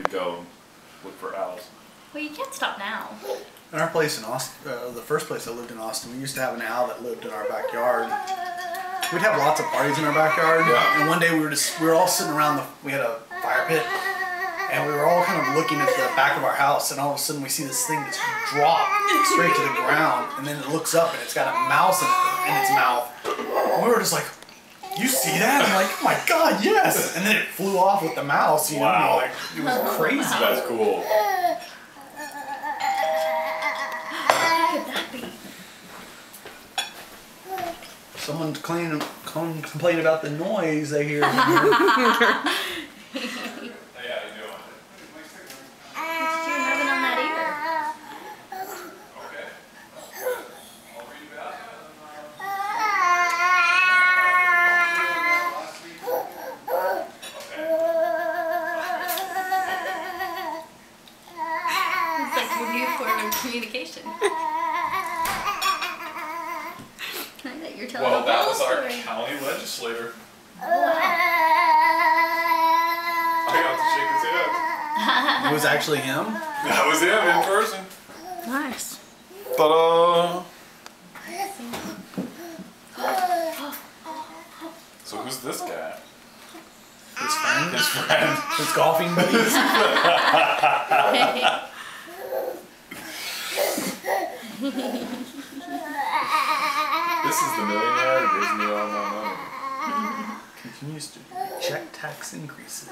to go look for owls. Well, you can't stop now. In our place in Austin, the first place I lived in Austin, we used to have an owl that lived in our backyard. We'd have lots of parties in our backyard, and one day we were all sitting around we had a fire pit, and we were all kind of looking at the back of our house, and all of a sudden we see this thing just drop straight to the ground, and then it looks up and it's got a mouse in its mouth. And we were just like, "You see that?" I'm like, "Oh my God, yes!" And then it flew off with the mouse. You know, like it was crazy. That's cool. Someone complain about the noise I hear. Communication. You're telling Well, that was our story. county legislator. Oh, wow. I got to shake his head. It was actually him? That was him in person. Nice. Ta-da! So who's this guy? His friend? His friend. His golfing buddies? This is the millionaire who gives me all my money. Continues to check tax increases.